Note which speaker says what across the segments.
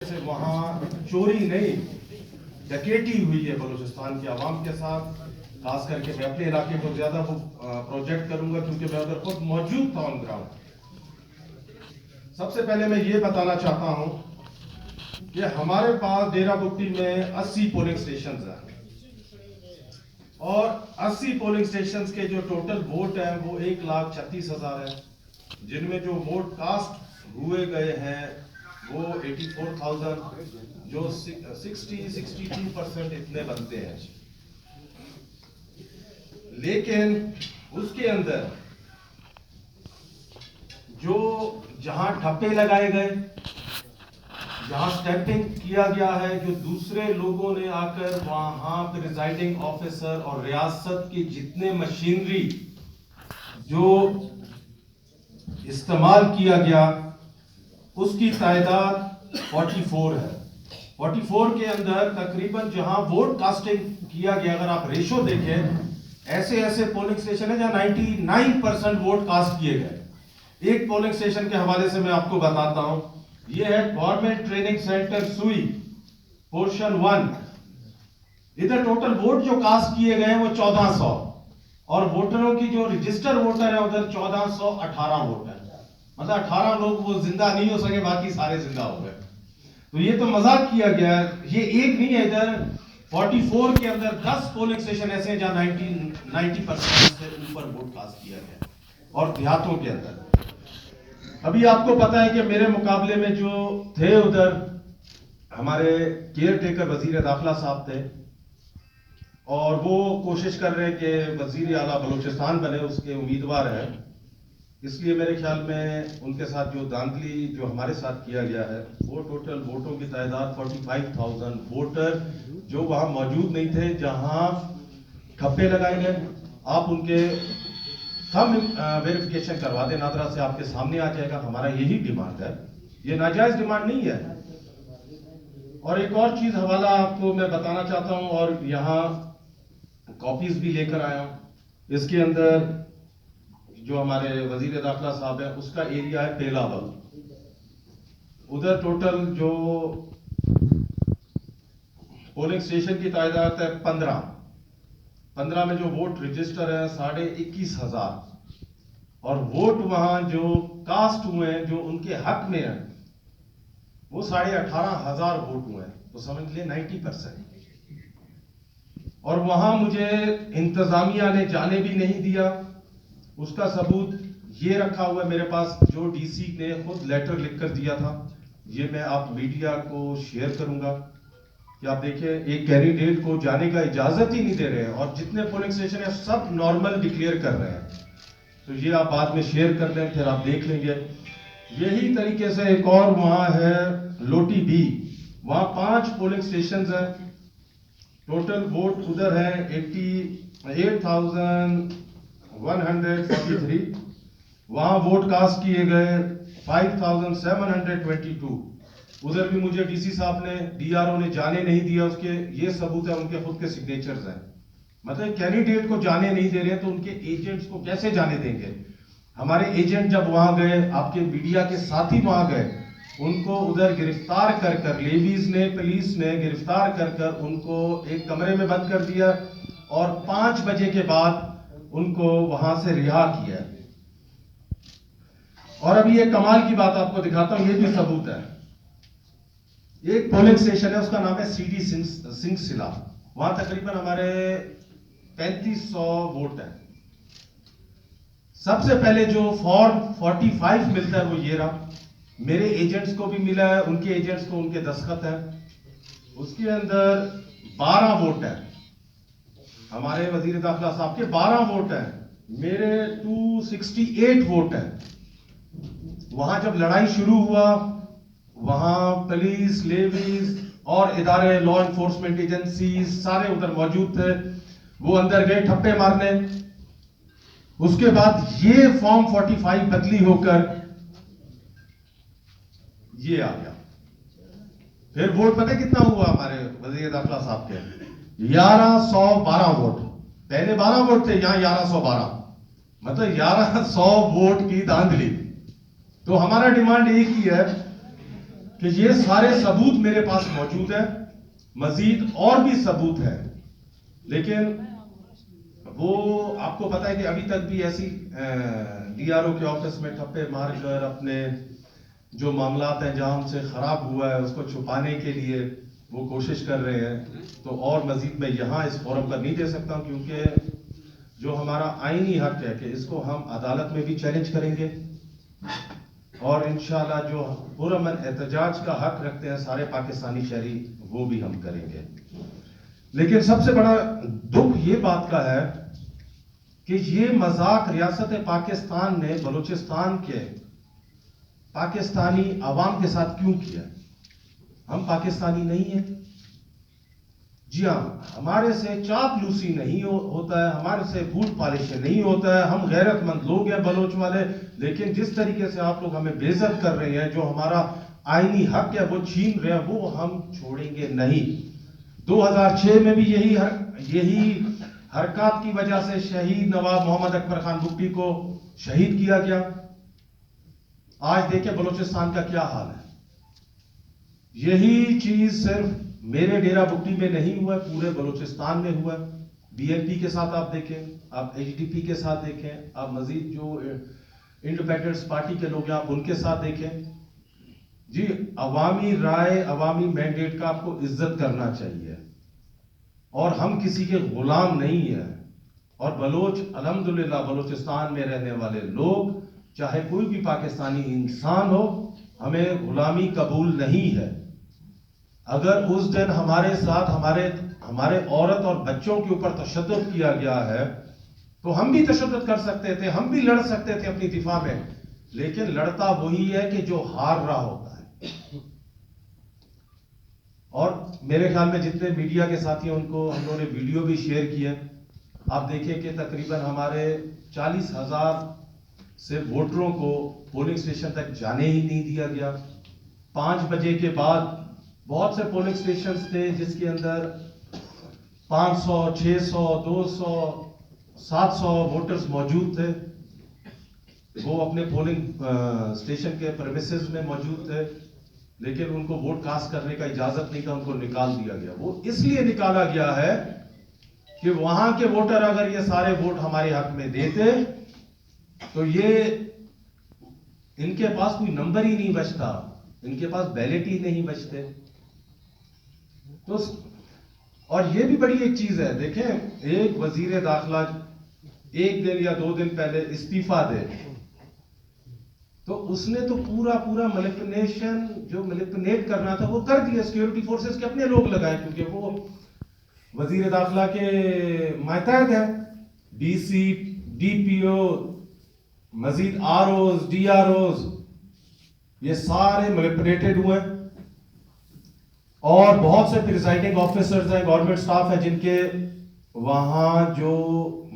Speaker 1: से वहाँ चोरी नहीं डकैती हुई है बलूचिस्तान की आवाम के साथ। खास करके मैं अपने इलाके को ज्यादा प्रोजेक्ट करूंगा क्योंकि मैं उधर खुद मौजूद था ऑन ग्राउंड। सबसे पहले मैं ये बताना चाहता हूं कि हमारे पास डेरा बुक्टी में 80 पोलिंग स्टेशन हैं और 80 पोलिंग स्टेशन के जो टोटल वोट है वो 1,36,000 है, जिनमें जो वोट कास्ट हुए गए हैं वो 84,000, जो 62% इतने बनते हैं। लेकिन उसके अंदर जो जहां ठप्पे लगाए गए, जहां स्टैंपिंग किया गया है, जो दूसरे लोगों ने आकर वहां पे रिजाइडिंग ऑफिसर और रियासत की जितने मशीनरी जो इस्तेमाल किया गया उसकी तादाद 44 है। 44 के अंदर तकरीबन जहां वोट कास्टिंग किया गया, अगर आप रेशो देखें, ऐसे ऐसे पोलिंग स्टेशन है जहां 99% वोट कास्ट किए गए। एक पोलिंग स्टेशन के हवाले से मैं आपको बताता हूं, यह है गवर्नमेंट ट्रेनिंग सेंटर सुई पोर्शन 1। इधर टोटल वोट जो कास्ट किए गए वो 1400 और वोटरों की जो रजिस्टर वोटर है उधर 1418 वोटर, मतलब 18 लोग वो जिंदा नहीं हो सके, बाकी सारे जिंदा हो गए। तो ये तो मजाक किया गया है। ये एक नहीं है, इधर 44 के अंदर 10 पोलिंग स्टेशन ऐसे हैं जहां 90% से ऊपर वोट कास्ट किया गया, और देहातों के अंदर। अभी आपको पता है कि मेरे मुकाबले में जो थे उधर हमारे केयर टेकर वजीर दाखिला साहब थे, और वो कोशिश कर रहे हैं कि वजीर आला बलूचिस्तान बने, उसके उम्मीदवार हैं। इसलिए मेरे ख्याल में उनके साथ जो धांधली जो हमारे साथ किया गया है, वो टोटल वोटों की तादाद 45,000 वोटर जो वहां मौजूद नहीं थे, जहां ठप्पे लगाए गए। आप उनके थंब वेरिफिकेशन करवा दें, नादरा से आपके सामने आ जाएगा। हमारा यही डिमांड है, ये नाजायज डिमांड नहीं है। और एक और चीज हवाला आपको मैं बताना चाहता हूं, और यहाँ कॉपीज भी लेकर आया हूं। इसके अंदर जो हमारे वजीर दाखिला साहब है, उसका एरिया है पेलावल। उधर टोटल जो पोलिंग स्टेशन की तादाद है 15 में जो वोट रजिस्टर है 21,500, और वोट वहां जो कास्ट हुए हैं जो उनके हक में है वो 18,500 वोट हुए हैं। तो समझ लिए 90%। और वहां मुझे इंतजामिया ने जाने भी नहीं दिया। उसका सबूत ये रखा हुआ है मेरे पास, जो डीसी ने खुद लेटर लिखकर दिया था। ये मैं आप मीडिया को शेयर करूंगा कि आप देखिए, एक कैंडिडेट को जाने का इजाजत ही नहीं दे रहे हैं, और जितने पोलिंग स्टेशन है सब नॉर्मल डिक्लेयर कर रहे हैं। तो ये आप बाद में शेयर कर लें, फिर आप देख लेंगे। यही तरीके से एक और वहां है लोटी बी, वहां 5 पोलिंग स्टेशन है। टोटल वोट उधर है 88,143, वहां वोट कास्ट किए गए 5,722। उधर भी मुझे डीसी साहब ने, डीआरओ ने जाने नहीं दिया। उसके ये सबूत है, उनके खुद के सिग्नेचर्स हैं। मतलब कैंडिडेट को जाने नहीं दे रहे हैं तो उनके एजेंट्स को कैसे जाने देंगे? हमारे एजेंट जब वहां गए, आपके मीडिया के साथी वहां गए, उनको उधर गिरफ्तार कर लेवीज ने, पुलिस ने गिरफ्तार कर उनको एक कमरे में बंद कर दिया, और 5 बजे के बाद उनको वहां से रिहा किया। और अभी एक कमाल की बात आपको दिखाता हूं, ये भी सबूत है। एक पोलिंग स्टेशन है, उसका नाम है सीडी सिंगसिला। वहां तकरीबन हमारे 3500 वोट है। सबसे पहले जो फॉर्म 45 मिलता है वो ये रहा, मेरे एजेंट्स को भी मिला है, उनके एजेंट्स को उनके दस्तखत है। उसके अंदर 12 वोट है, हमारे वजीर दाखिला साहब के 12 वोट है, मेरे 268 वोट है। वहां जब लड़ाई शुरू हुआ, वहां पुलिस, लेवीज और इदारे, लॉ एनफोर्समेंट एजेंसी सारे उधर मौजूद थे। वो अंदर गए ठप्पे मारने। उसके बाद ये फॉर्म 45 बदली होकर ये आ गया। फिर वोट पता कितना हुआ हमारे वजीर दाखिला साहब के? 1112 वोट। पहले 12 वोट थे, यहां 1112, मतलब 1100 वोट की धांधली। तो हमारा डिमांड एक ही है कि ये सारे सबूत मेरे पास मौजूद है, मजीद और भी सबूत है, लेकिन वो आपको पता है कि अभी तक भी ऐसी डीआरओ के ऑफिस में ठप्पे मारकर अपने जो मामलात हैं जहां उनसे खराब हुआ है उसको छुपाने के लिए वो कोशिश कर रहे हैं। तो और मजीद मैं यहाँ इस फोरम पर नहीं दे सकता हूँ, क्योंकि जो हमारा आईनी हक है कि इसको हम अदालत में भी चैलेंज करेंगे और इंशाल्लाह जो पुरअमन एहतजाज का हक रखते हैं सारे पाकिस्तानी शहरी, वो भी हम करेंगे। लेकिन सबसे बड़ा दुख ये बात का है कि ये मजाक रियासत पाकिस्तान ने बलूचिस्तान के पाकिस्तानी अवाम के साथ क्यों किया? हम पाकिस्तानी नहीं हैं? जी हाँ, हमारे से चापलूसी नहीं होता है, हमारे से बूट पॉलिश नहीं होता है, हम गैरतमंद लोग हैं बलोच वाले। लेकिन जिस तरीके से आप लोग हमें बेइज्जत कर रहे हैं, जो हमारा आईनी हक है वो छीन रहे हैं, वो हम छोड़ेंगे नहीं। 2006 में भी यही हरकत की वजह से शहीद नवाब मोहम्मद अकबर खान बुट्टी को शहीद किया गया। आज देखिए बलूचिस्तान का क्या हाल है। यही चीज सिर्फ मेरे डेरा बुट्टी में नहीं हुआ, पूरे बलूचिस्तान में हुआ। बीएनपी के साथ आप देखें, आप एचडीपी के साथ देखें, आप मजीद जो इंडिपेंडेंस पार्टी के लोग हैं आप उनके साथ देखें। जी, अवामी राय, अवामी मैंडेट का आपको इज्जत करना चाहिए और हम किसी के गुलाम नहीं है। और बलोच अल्हम्दुलिल्लाह बलूचिस्तान में रहने वाले लोग, चाहे कोई भी पाकिस्तानी इंसान हो, हमें गुलामी कबूल नहीं है। अगर उस दिन हमारे साथ हमारे औरत और बच्चों के ऊपर तशद्दुद किया गया है तो हम भी तशद्दुद कर सकते थे, हम भी लड़ सकते थे अपनी दिफा में, लेकिन लड़ता वही है कि जो हार रहा होता है। और मेरे ख्याल में जितने मीडिया के साथी हैं उनको हम लोगों ने वीडियो भी शेयर किया। आप देखिए कि तकरीबन हमारे 40,000 से वोटरों को पोलिंग स्टेशन तक जाने ही नहीं दिया गया। 5 बजे के बाद बहुत से पोलिंग स्टेशन थे जिसके अंदर 500, 600, 200, 700 वोटर्स मौजूद थे। वो अपने पोलिंग स्टेशन के प्रेमिसेस में मौजूद थे, लेकिन उनको वोट कास्ट करने का इजाजत नहीं था, उनको निकाल दिया गया। वो इसलिए निकाला गया है कि वहां के वोटर अगर ये सारे वोट हमारे हक में देते तो ये इनके पास कोई नंबर ही नहीं बचता, इनके पास बैलेट ही नहीं बचते। तो और ये भी बड़ी एक चीज है, देखें एक वजीर दाखिला 1 दिन या 2 दिन पहले इस्तीफा दे तो उसने तो पूरा मैनिपुलेशन जो मैनिपुलेट करना था वो कर दिया। सिक्योरिटी फोर्सेस के अपने लोग लगाए, क्योंकि वो वजीर दाखिला के मातहत है। डीसी, डीपीओ, मजीद आरओज, डीआरओज, ये सारे मैनिपुलेटेड हुए। और बहुत से प्रिजाइडिंग ऑफिसर्स हैं, गवर्नमेंट स्टाफ है जिनके वहां जो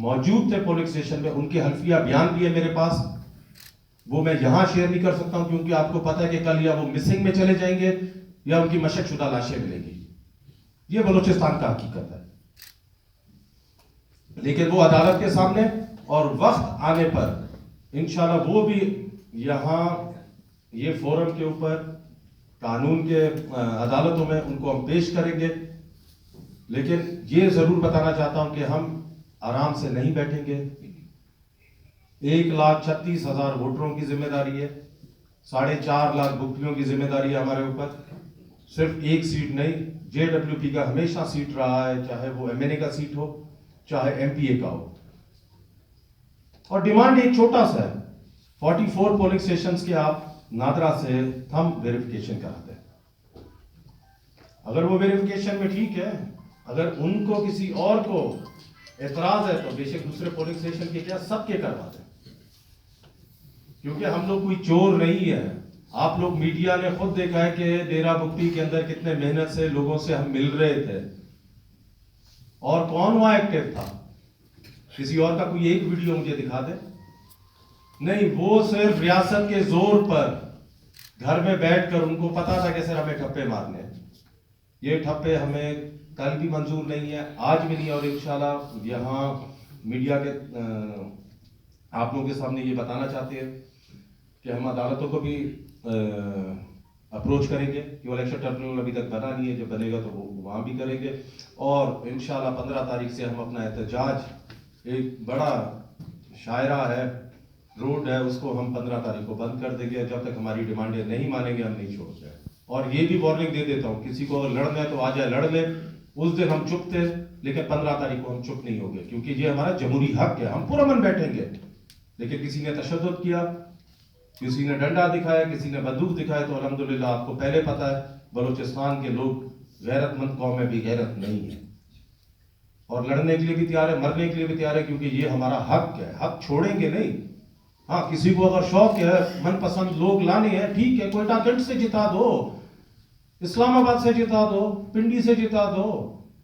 Speaker 1: मौजूद थे पोलिंग स्टेशन में, उनके हल्फिया बयान भी है मेरे पास। वो मैं यहां शेयर नहीं कर सकता हूं, क्योंकि आपको पता है कि कल या वो मिसिंग में चले जाएंगे या उनकी मशकशुदा लाशें मिलेंगी। ये बलूचिस्तान का हकीकत है। लेकिन वो अदालत के सामने और वक्त आने पर इंशाल्लाह वो भी यहां ये फोरम के ऊपर कानून के अदालतों में उनको हम पेश करेंगे। लेकिन ये जरूर बताना चाहता हूं कि हम आराम से नहीं बैठेंगे। 1,36,000 वोटरों की जिम्मेदारी है, 4.5 लाख बुकियों की जिम्मेदारी है हमारे ऊपर। सिर्फ एक सीट नहीं, जेडब्ल्यूपी का हमेशा सीट रहा है, चाहे वो एमएनए का सीट हो चाहे एमपीए का हो। और डिमांड एक छोटा सा है, 44 पोलिंग स्टेशंस के आप नादरा से थंब वेरिफिकेशन कराते हैं। अगर वो वेरिफिकेशन में ठीक है, अगर उनको किसी और को एतराज है तो बेशक दूसरे पोलिंग स्टेशन के क्या सबके करवाते हैं, क्योंकि हम लोग कोई चोर नहीं है। आप लोग मीडिया ने खुद देखा है कि डेरा बुट्टी के अंदर कितने मेहनत से लोगों से हम मिल रहे थे और कौन वहां एक्टिव था। किसी और का कोई एक वीडियो मुझे दिखा दे। नहीं, वो सिर्फ रियासत के जोर पर घर में बैठकर उनको पता था कि सर हमें ठप्पे मारने, ये ठप्पे हमें कल भी मंजूर नहीं है, आज भी नहीं। और इंशाल्लाह यहाँ मीडिया के आप लोगों के सामने ये बताना चाहते हैं कि हम अदालतों को भी अप्रोच करेंगे कि वो इलेक्शन टर्मिनल अभी तक बना नहीं है, जब बनेगा तो वो वहाँ भी करेंगे। और इंशाल्लाह 15 तारीख से हम अपना एहतजाज, एक बड़ा शायरा है, रोड है, उसको हम 15 तारीख को बंद कर देंगे। जब तक हमारी डिमांडें नहीं मानेंगे हम नहीं छोड़ते। और ये भी वार्निंग दे देता हूँ, किसी को अगर लड़ना है तो आ जाए लड़ ले। उस दिन हम चुप थे, लेकिन 15 तारीख को हम चुप नहीं होंगे, क्योंकि ये हमारा जमहूरी हक है, हम पूरा मन बैठेंगे। लेकिन किसी ने तशद्दुद किया, किसी ने डंडा दिखाया, किसी ने बंदूक दिखाया, तो अल्हम्दुलिल्लाह आपको पहले पता है बलूचिस्तान के लोग गैरतमंद कौम में भी गैरत नहीं है, और लड़ने के लिए भी तैयार है, मरने के लिए भी तैयार है, क्योंकि ये हमारा हक है, हक छोड़ेंगे नहीं। हाँ, किसी को अगर शौक है मनपसंद लोग लाने हैं, ठीक है, कोयटा कैंट से जिता दो, इस्लामाबाद से जिता दो, पिंडी से जिता दो,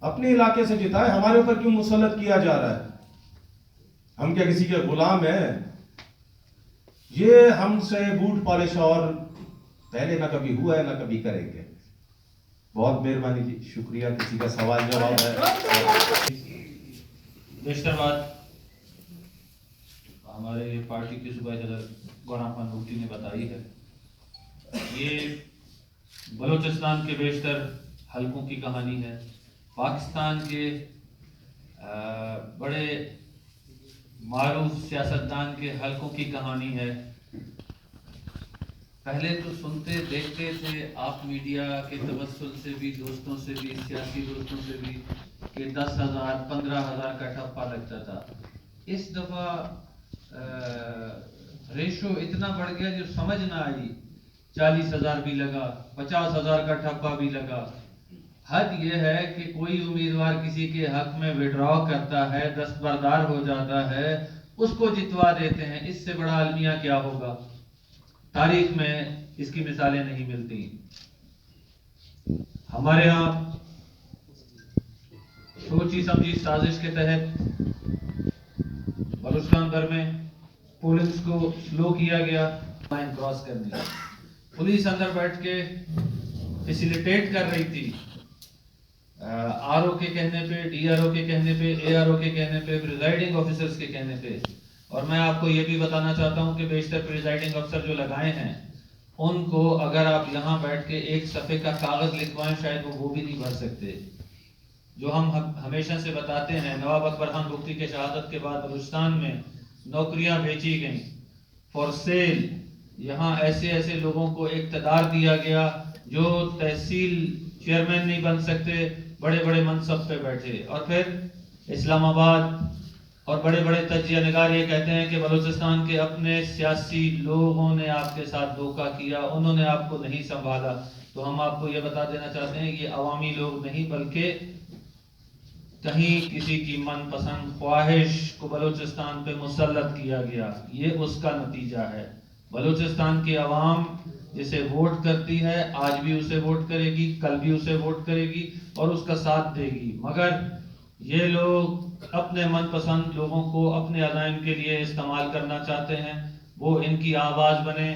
Speaker 1: अपने इलाके से जिताए। हमारे ऊपर क्यों मुसल्लत किया जा रहा है? हम क्या किसी के गुलाम हैं? ये हमसे बूट पॉलिश और पहले ना कभी हुआ है ना कभी करेंगे। बहुत मेहरबानी जी, शुक्रिया। किसी का सवाल जवाब है?
Speaker 2: बेशतर बात हमारे पार्टी के सूबाई सदर गौराम खान मुफ्ती ने बताई है। ये बलूचिस्तान के बेशतर हलकों की कहानी है, पाकिस्तान के बड़े मारूफ सियासतदान के हलकों की कहानी है। पहले तो सुनते देखते थे आप मीडिया के तवस्सुल से भी, दोस्तों से भी, सियासी दोस्तों से भी, कि 10,000 15,000 का ठप्पा लगता था। इस दफा रेशो इतना बढ़ गया जो समझ ना आई, 40,000 भी लगा, 50,000 का ठप्पा भी लगा। हद यह है कि कोई उम्मीदवार किसी के हक में विड्रॉ करता है, दस्तबरदार हो जाता है, उसको जितवा देते हैं। इससे बड़ा अलमिया क्या होगा? तारीख में इसकी मिसालें नहीं मिलती। हमारे यहाँ सोची समझी साजिश के तहत बलूचिस्तान भर में पुलिस को स्लो किया गया, लाइन क्रॉस करने। पुलिस अंदर बैठ के फैसिलिटेट कर रही थी, आरओ के कहने पे, डीआरओ के कहने पे, एआरओ के कहने पे, प्रिजाइडिंग ऑफिसर्स के कहने पे। और मैं आपको ये भी बताना चाहता हूं कि बेशतर प्रिजाइडिंग अफसर जो लगाए हैं, उनको अगर आप यहाँ बैठ के एक सफ़े का कागज लिखवाएं, शायद वो भी नहीं भर सकते। जो हम हमेशा से बताते हैं, नवाब अकबर खान मुफ्ती के शहादत के बाद बलूचिस्तान में नौकरियां बेची गईं फॉर सेल। यहाँ ऐसे ऐसे लोगों को इक़्तिदार दिया गया जो तहसील चेयरमैन नहीं बन सकते, बड़े बड़े मनसब पे बैठे। और फिर इस्लामाबाद और बड़े बड़े तजिया निगार ये कहते हैं कि बलूचिस्तान के अपने सियासी लोगों ने आपके साथ धोखा किया, उन्होंने आपको नहीं संभाला। तो हम आपको ये बता देना चाहते हैं, ये अवामी लोग नहीं, बल्कि कहीं किसी की मनपसंद ख्वाहिश को बलूचिस्तान पे मुसल्लत किया गया, ये उसका नतीजा है। बलूचिस्तान की आवाम जिसे वोट करती है, आज भी उसे वोट करेगी, कल भी उसे वोट करेगी और उसका साथ देगी। मगर ये लोग अपने मनपसंद लोगों को अपने अज़ाइम के लिए इस्तेमाल करना चाहते हैं, वो इनकी आवाज़ बने।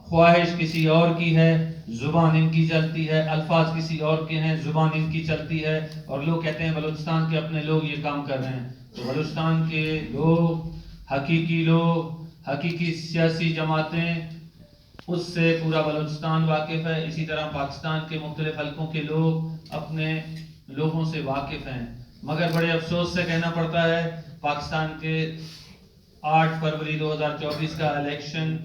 Speaker 2: ख्वाहिश किसी और की है, जुबान इनकी चलती है, अल्फाज किसी और के हैं, जुबान इनकी चलती है। और लोग कहते हैं बलूचिस्तान के अपने लोग ये काम कर रहे हैं। तो बलूचिस्तान के लोग, हकीकी सियासी जमातें, उससे पूरा बलूचिस्तान वाकिफ है। इसी तरह पाकिस्तान के मुख्तलिफ हलकों के लोग अपने लोगों से वाकिफ हैं। मगर बड़े अफसोस से कहना पड़ता है, पाकिस्तान के 8 फरवरी 2024 का इलेक्शन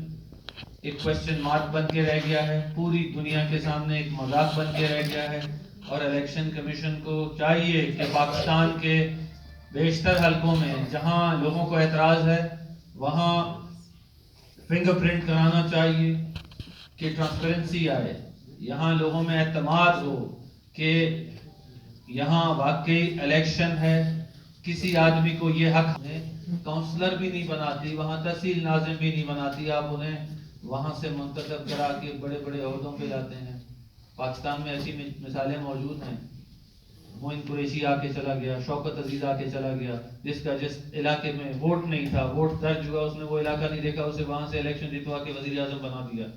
Speaker 2: एक क्वेश्चन मार्क बन के रह गया है, पूरी दुनिया के सामने एक मजाक बन के रह गया है। और इलेक्शन कमीशन को चाहिए कि पाकिस्तान के बेशतर हलकों में जहां लोगों को एतराज़ है, वहां फिंगरप्रिंट कराना चाहिए कि ट्रांसपेरेंसी आए, यहाँ लोगों में एतमाद हो कि यहाँ वाकई इलेक्शन है। किसी आदमी को ये हक है, काउंसलर भी नहीं बनाती, वहाँ तहसील नाज़िम भी नहीं बनाती, आप उन्हें वहाँ से मुंतखब करा के बड़े बड़े ओहदों पे लाते हैं। पाकिस्तान में ऐसी मिसालें मौजूद हैं। मोइन कुरैशी आके चला गया, शौकत अजीज आके चला गया, जिसका जिस इलाके में वोट नहीं था, वोट दर्ज हुआ, उसने वो इलाका नहीं देखा, उसे वहाँ से इलेक्शन जितवा के वज़ीर आज़म बना दिया।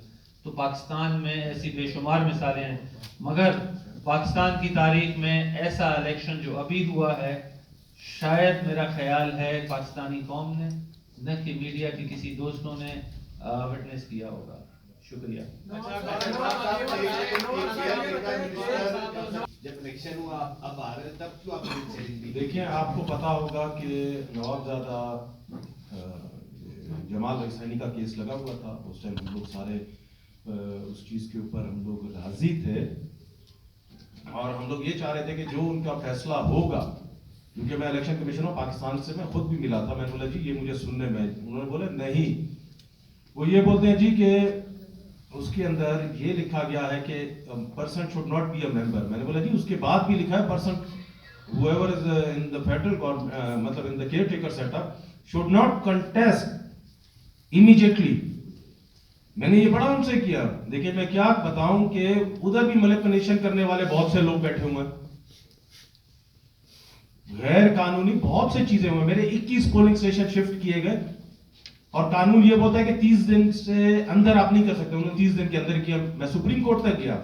Speaker 2: तो पाकिस्तान में ऐसी बेशुमार मिसालें हैं। मगर पाकिस्तान की तारीख में ऐसा इलेक्शन जो अभी हुआ है, शायद मेरा ख्याल है पाकिस्तानी कौम ने, न कि मीडिया के किसी दोस्तों ने विटनेस किया होगा। शुक्रिया।
Speaker 3: जब इलेक्शन हुआ अब आ रहे तब क्यों आपने चैलेंज दी?
Speaker 1: देखिए, आपको पता होगा कि नवाबजादा जमाल रईसानी का केस लगा हुआ था। उस टाइम हम लोग सारे उस चीज़ के ऊपर हम लोग राजी थे और हम लोग ये चाह रहे थे कि जो उनका फैसला होगा, क्योंकि मैं इलेक्शन कमीशन ऑफ पाकिस्तान से मैं खुद भी मिला था, मैंने बोला जी ये मुझे सुनने में, उन्होंने बोले नहीं, वो ये बोलते हैं जी कि उसके अंदर ये लिखा गया है कि person should not be a member. मैंने बोला जी उसके बाद भी लिखा है person whoever is in the federal government, मतलब in the caretaker setup should not contest immediately। मैंने ये बड़ा उनसे किया। देखिए मैं क्या बताऊं कि उधर भी मैनिपुलेशन करने वाले बहुत से लोग बैठे हुए हैं, गैर कानूनी बहुत से चीजें हुए। मेरे 21 पोलिंग स्टेशन शिफ्ट किए गए और कानून ये बोलता है कि 30 दिन से अंदर आप नहीं कर सकते, उन्होंने 30 दिन के अंदर किया। मैं सुप्रीम कोर्ट तक गया।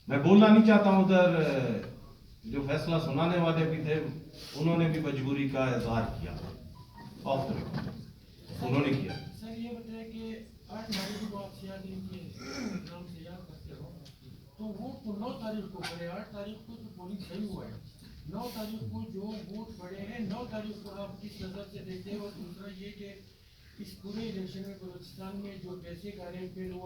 Speaker 1: मैं बोलना नहीं चाहता हूं, उधर जो फैसला सुनाने वाले भी थे उन्होंने भी मजबूरी का इजहार किया, ऑफ द रिकॉर्ड उन्होंने किया।
Speaker 4: सर ये बताया कि 8 तारीख को आप सियासी नाम से याद करते हो, तो वोट तो 9 तारीख को पड़े। 8 तारीख को तो पोलिंग सही हुआ है, 9 तारीख को जो वोट पड़े हैं 9 तारीख को आप किस नज़र से देखते हैं? और दूसरा ये कि इस पूरे इलेक्शन में बलूचिस्तान में जो पैसे का रेट पे